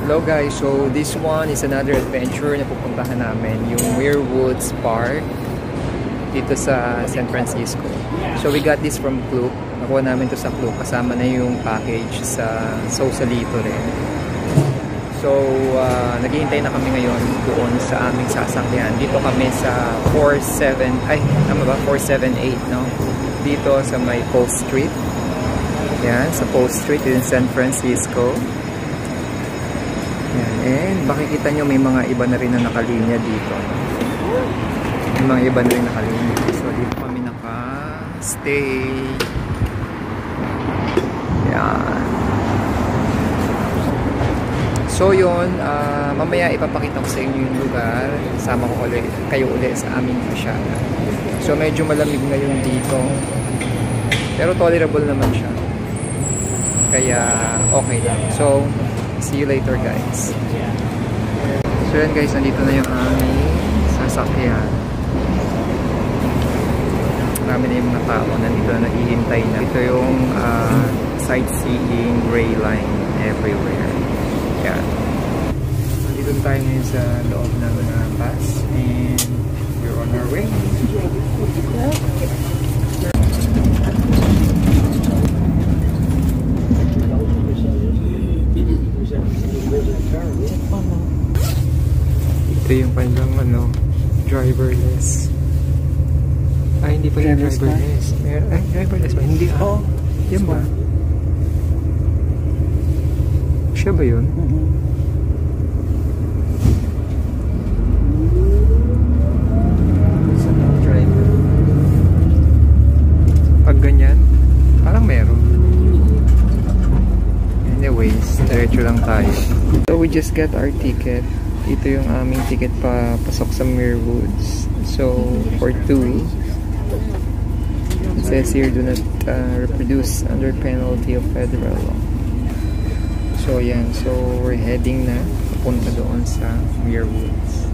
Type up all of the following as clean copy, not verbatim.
Hello guys, so this one is another adventure na pupuntahan namin, yung Muir Woods Park dito sa San Francisco. So we got this from Klook. Nakuha namin to sa Klook, kasama na yung package sa Sausalito rin. So naghihintay na kami ngayon doon sa aming sasakyan. Dito kami sa 478, no? Dito sa may Post Street. Yan, sa Post Street in San Francisco. Yan, and makikita nyo may mga iba na rin na nakalinya dito. May mga iba na rin nakalinya. So dito kami naka-stay. Yan. So yun, mamaya ipapakita ko sa inyo yung lugar. Sama ko kayo ulit sa aming pasyala. So medyo malamig ngayon dito. Pero tolerable naman siya. Kaya okay lang. So see you later guys. So yan guys, nandito na yung aming sasakyan. Marami na yung mga tao nandito na naghihintay na. Ito yung sightseeing gray line everywhere. Yan. Nandito tayo ngayon sa loob ng bus and we're on our way. Ito yung kanilang driverless. Ay, hindi pa yung driverless. Ay, driverless ba? Hindi. Oh, yan ba? Siya ba yun? Driver. Pag ganyan, parang meron. Anyways, diretso lang tayo. So we just got our ticket. Ito yung aming ticket pa pasok sa Muir Woods. So for 2, it says here do not reproduce under penalty of federal law. So yan, so we're heading na papunta doon sa Muir Woods.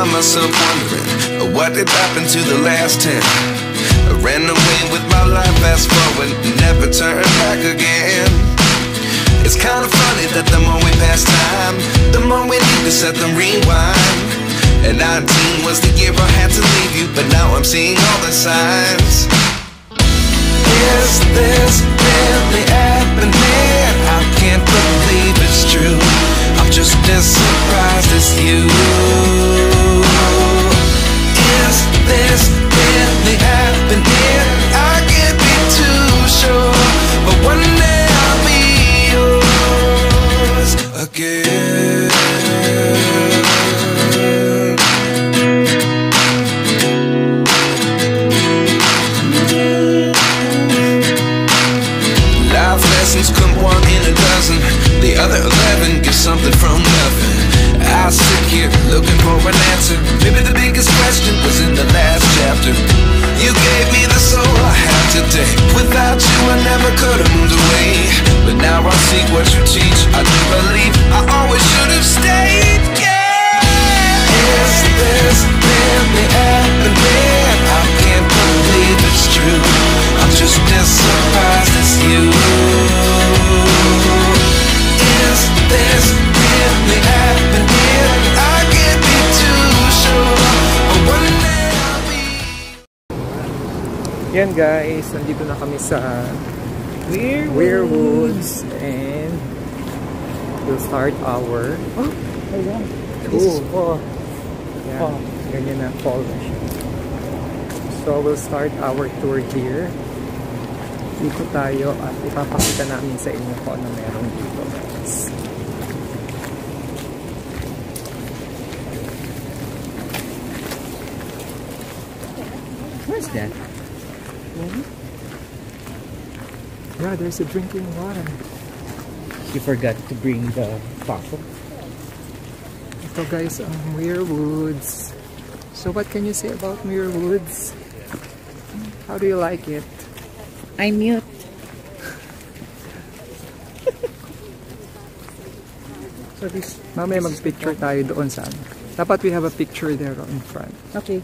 Myself wondering what did happen to the last 10. I ran away with my life, fast forward, never turn back again. It's kind of funny that the more we pass time, the more we need to set them rewind. And 19 was the year I had to leave you, but now I'm seeing all the signs. Is this really happening? I can't believe it's true. I'm just as surprised as you. Is this really happening? I can't be too sure, but one day I'll be yours again. Life lessons come one in a dozen. The other 11 get something from nothing. I sit here looking for an answer. Maybe the biggest question was in the last chapter. You gave me the soul I have today. Without you I never could have moved away. But now I see what you teach. I do believe I always should have stayed. Yeah. Is this really happening? I can't believe it's true. I'm just as surprised as you. Is this really happening? I can't be too sure, but one day I'll be. Yan guys, nandito na kami sa Muir Woods and we'll start our tour. Yan, ganyan na, fall na siya. So we'll start our tour here. Dito tayo at ipapakita namin sa inyo kung ano meron dito guys. Where's that? Yeah, there's a drinking water. You forgot to bring the bottle. Ito guys, Muir Woods. So what can you say about Muir Woods? How do you like it? I'm mute. So this... Mamaya mag-picture tayo doon sa ano. Dapat we have a picture there in front. Okay.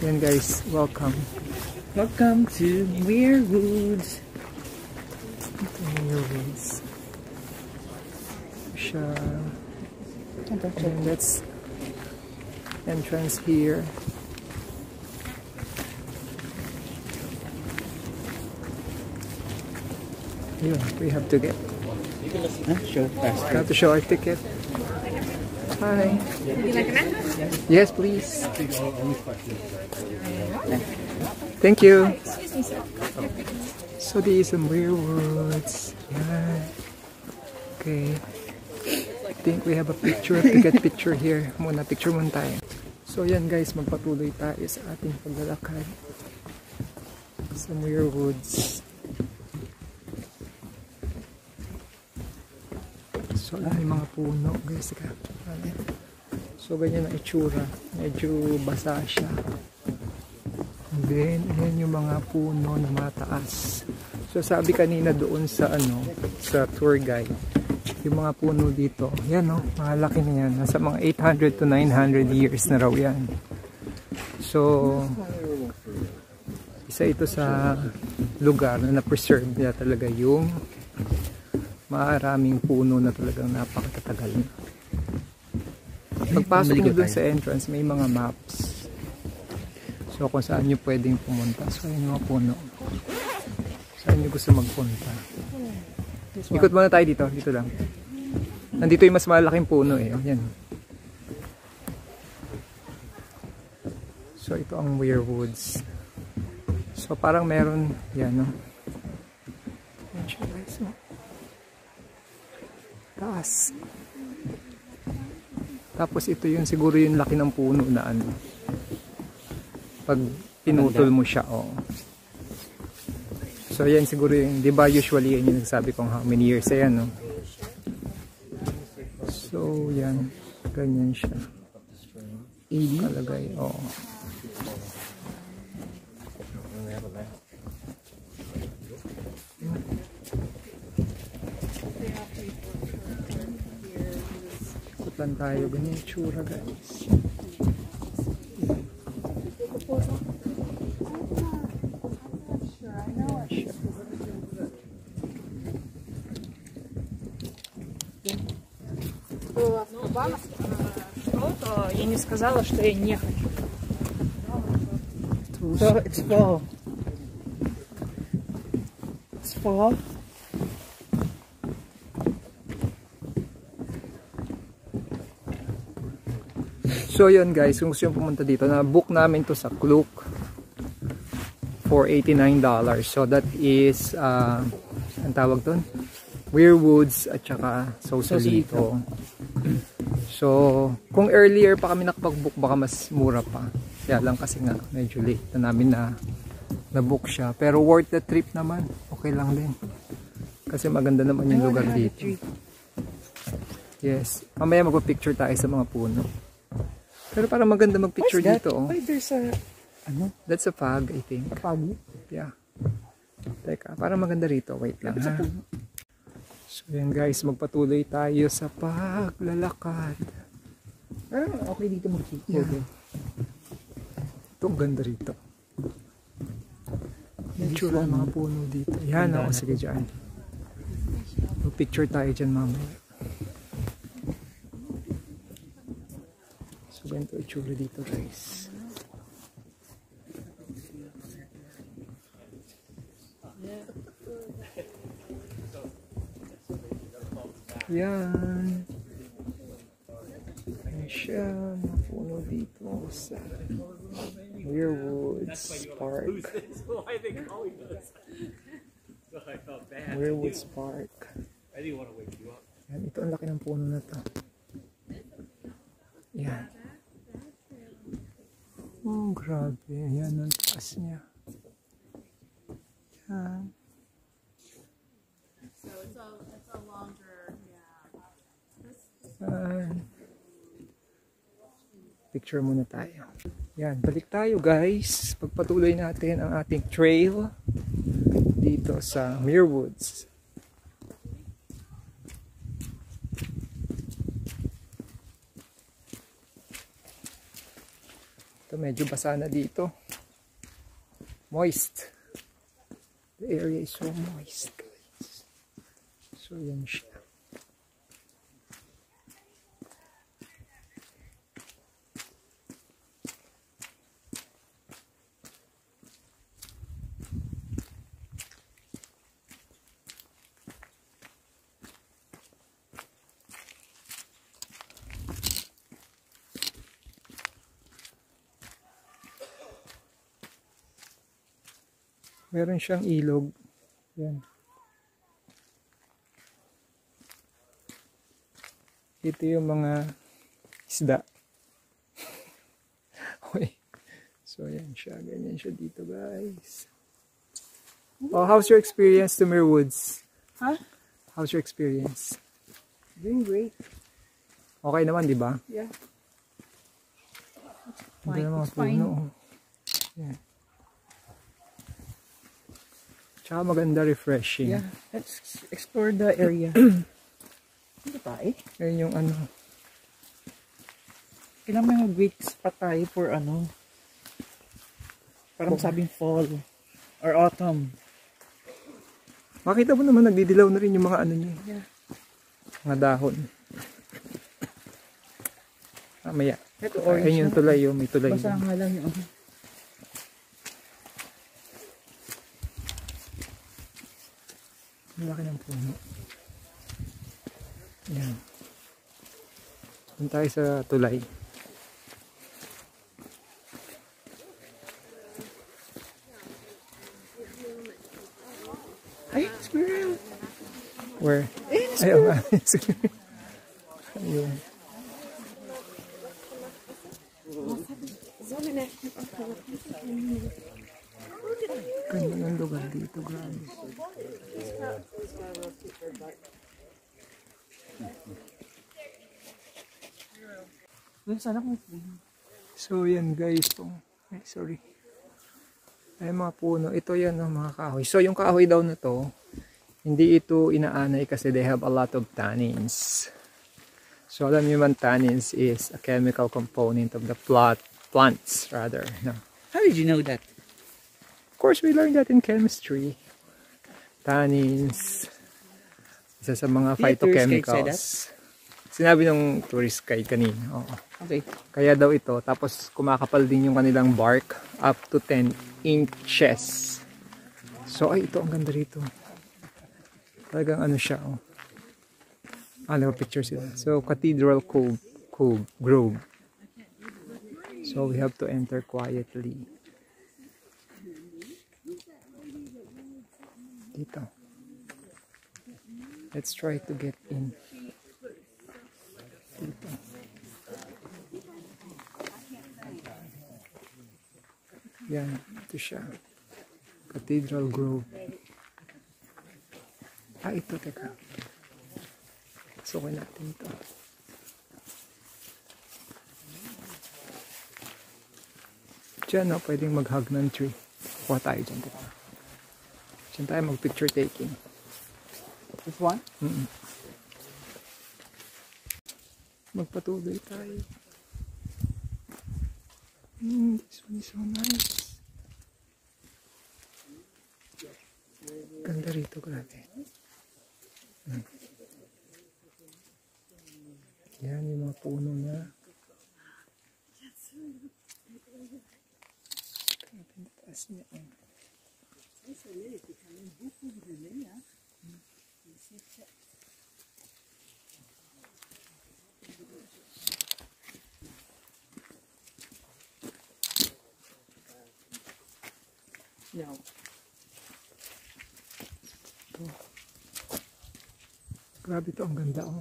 Yan guys, welcome. Welcome to Muir Woods. Muir Woods. Siya. And that's entrance here. Yun, we have to get. Show fast. We have to show our ticket. Hi. Would you like a map? Yes, please. Thank you. So these are Muir Woods. Yeah. Okay. I think we have a picture. To get picture here. Muna, picture muna tayo. So yan guys, magpatuloy tayo sa ating paglalakad sa Muir Woods. So may mga puno guys. So ganyan ang itsura. Medyo basa siya. And then, ayan yung mga puno na mataas. So sabi kanina doon sa ano, sa tour guide, yung mga puno dito, yan o, malaki na yan. Nasa mga 800 to 900 years na raw yan. So, isa ito sa lugar na na-preserve na talaga yung maraming puno na talagang napakatatagal na. Pagpasok mo dun sa entrance, may mga maps. So, kung saan nyo pwedeng pumunta. So, yun yung mga puno. Saan nyo gusto magpunta. Ikot muna tayo dito. Dito lang. Nandito yung mas malaking puno eh. Yan. So, ito ang Muir Woods. So, parang meron, yan, no? Taas. Tapos, ito yung siguro yung laki ng puno na ano. Pag pinutol mo siya, oh. So, yan siguro yung, di ba usually yan yung nagsabi kong how many years, ayan, no? So, yan. Ganyan siya. 80? Kalagay, oo. Ikot lang tayo. Ganyan yung tsura, guys. Что-то я не сказала, что я не хочу. So it's fall. It's fall. So yun guys, kung gusto yung pumunta dito, na book namin to sa Klook for $89. So that is ang tawag doon, Muir Woods at saka Sausalito. So kung earlier pa kami nakapag-book, baka mas mura pa. Kaya lang kasi nga medyo late na namin na book siya, pero worth the trip naman. Okay lang din kasi maganda naman yung lugar dito. Yes, mamaya magpa-picture tayo sa mga puno. Pero parang maganda mag-picture dito. Oh. Why there's a... Ano? That's a fog, I think. A fog? Yeah. Teka, parang maganda rito. Wait lang ha. So yan guys, magpatuloy tayo sa paglalakad. Okay dito mag-picture. Yeah. Ito, ganda rito. Picture ng mga puno dito. Yan, ako sige dyan. Mag-picture tayo dyan mamaya. So ganito itsura dito guys. Yan. Ayan siya. Napuno dito sa Muir Woods Park. Muir Woods Park. Yan, ito ang laki ng puno na to. Yan. Oh, grabe. Yan ang taas niya. Yan. So it's a longer, Picture muna tayo. Yan, balik tayo guys. Pagpatuloy natin ang ating trail dito sa Muir Woods. Ito medyo basa na dito. Moist. The area is so moist, guys. So yan siya. Meron siyang ilog. Yan. Ito yung mga isda. Okay. So yan siya. Ganyan siya dito, guys. Oh, how's your experience to Muir Woods? Huh? How's your experience? Doing great. Okay naman, di ba? Yeah. Hindi na mga It's fine. puno. Yan. Tsaka maganda, refreshing. Yeah. Let's explore the area. Ano pa eh? Ayun yung ano. Kailangan may mag-weeks pa tayo for ano. Parang sabing fall. Or autumn. Makita mo naman, nagdidilaw na rin yung mga ano niya. Yeah. Mga dahon. Mamaya. Ito orange Ayun yung na. tulay, may tulay. Basta nga lang yung Ang laki ng puno. Yan. Doon tayo sa tulay. Ay, squirrel! Where? Ayaw nga. Ayun. Ganda ng lugar dito, grabe. Well, sana kung So yan guys, ay sorry. Ay mga puno, ito yan mga kahoy. So yung kahoy daw na to, hindi ito inaanay kasi they have a lot of tannins. So alam niyo man, tannins is a chemical component of the plants rather. No? How did you know that? Of course, we learned that in chemistry. Tannins, isa sa mga Did the tourist guide say phytochemicals. Sinabi ng tourist guide kanina. Oo. Okay. Kaya daw ito, tapos kumakapal din yung kanilang bark up to 10 inches. So ay, ito ang ganda rito. Talagang ano siya, oh. Picture sila. So Cathedral Grove. So we have to enter quietly. Dito. Let's try to get in. Dito. Yan, ito siya. Cathedral Grove. Ito, teka. Pasukin natin ito. Diyan, no, pwedeng mag-hug ng tree. Kuha tayo dyan, teka. Diyan tayo mag-picture taking. This one? Magpatuloy tayo. This one is so nice. Ganda rito, grabe. Yan yung mga puno niya. Grabe, taas niya. No. Grabe to, ang ganda, oh.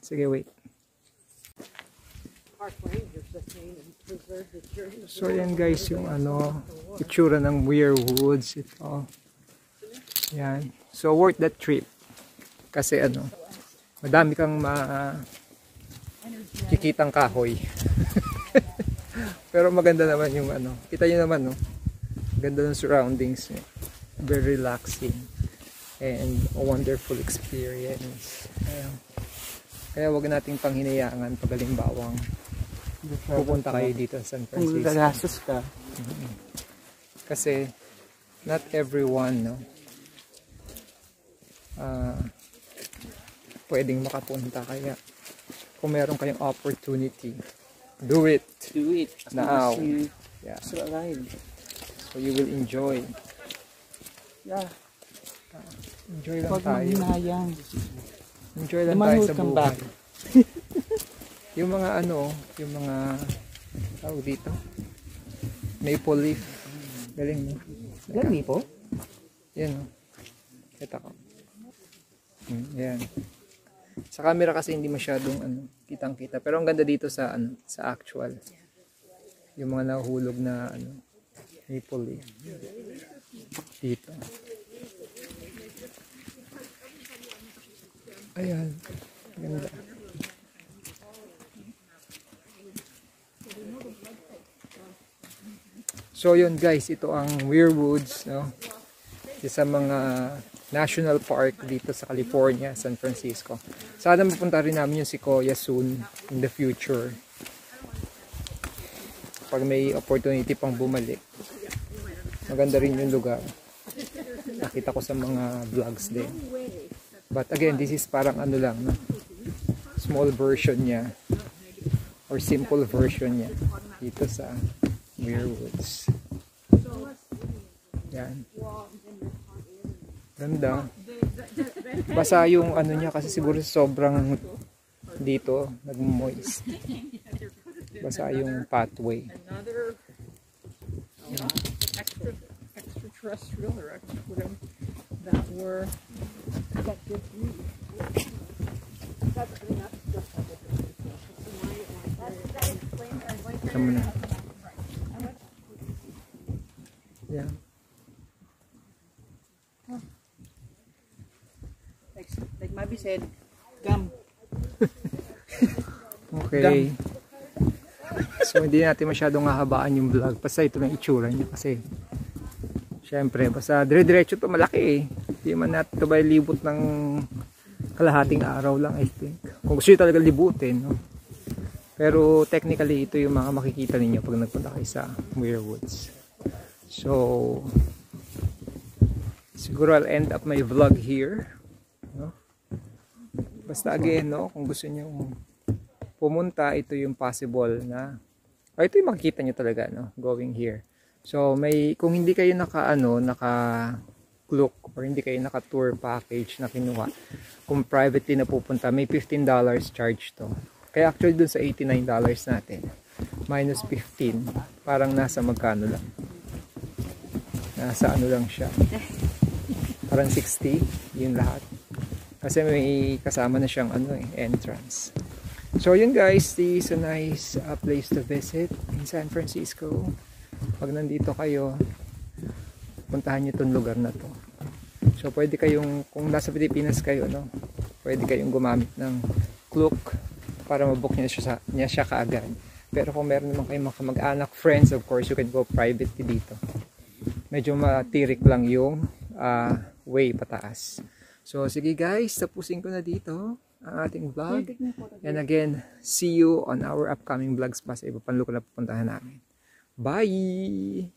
Sige, wait. So yan guys, yung ano, itsura ng Muir Woods, ito. Yan. So worth that trip. Kasi ano, madami kang kikitang kahoy. Pero maganda naman yung ano, kita nyo naman, no? Ganda ng surroundings niya. Very relaxing and a wonderful experience. Kaya wag nating panghinayangan pag halimbawang pupunta kayo dito sa San Kung Francisco. gagastos ka. Kasi not everyone, no, pwedeng makapunta. Kaya kung meron kayong opportunity, do it Do it. As now. long as you Yeah. still alive. So you will enjoy. Yeah. Enjoy lang Huwag tayo. maghinayang. Enjoy lang The man tayo will sa come buhay. back. Yung mga yung mga tawag dito, maple leaf. Galing mo. Gani po? Yan o. Kita ko. Yan. Sa camera kasi hindi masyadong kitang-kita. Pero ang ganda dito sa sa actual. Yung mga nahuhulog na maple leaf. Dito. Ayan. Ganda. So yun guys, ito ang Muir Woods, no? Isa mga national park dito sa California, San Francisco. Sana mapunta rin namin yung Sequoia soon in the future. Pag may opportunity pang bumalik. Maganda rin yung lugar. Nakita ko sa mga vlogs din. But again, this is parang lang, no? Small version niya or simple version niya dito sa Muir Woods. Yan. Ganda. Basa yung niya kasi siguro sobrang dito nag-moist. Basa yung pathway. Another extraterrestrial or whatever that were that gives you. Tama na. Yeah. Like Mabi said, gum. Okay. So hindi natin masyadong hahabaan yung vlog. Basta ito lang itsura niya kasi syempre basta dire-diretso to, malaki eh. Hindi man natin ito ba libot ng kalahating araw lang, I think. Kung gusto nyo talaga libutin, no? Pero technically ito yung mga makikita ninyo pag nagpunta kayo sa Muir Woods. So siguro I'll end up my vlog here, no? Basta again, no, kung gusto niyo pumunta, ito yung possible na ito yung makikita niyo talaga, no, going here. So may, kung hindi kayo naka-look or hindi kayo naka-tour package na kinuha, kung privately na pupunta, may $15 charge to. Kaya actually dun sa $89 natin, minus 15, parang nasa magkano lang. Nasa lang siya. Parang 60, yung lahat. Kasi may kasama na siyang entrance. So yun guys, this is a nice place to visit in San Francisco. Pag nandito kayo, puntahan nyo itong lugar na to. So pwede kayong, kung nasa Pilipinas kayo, no, pwede kayong gumamit ng Klook para mabook niya siya kaagad. Pero kung meron naman kayong mag-anak, friends, of course, you can go privately dito. Medyo matirik lang yung way pataas. So sige guys, tapusin ko na dito ang ating vlog. And again, see you on our upcoming vlogs pa sa iba pang lugar na pupuntahan namin. Bye!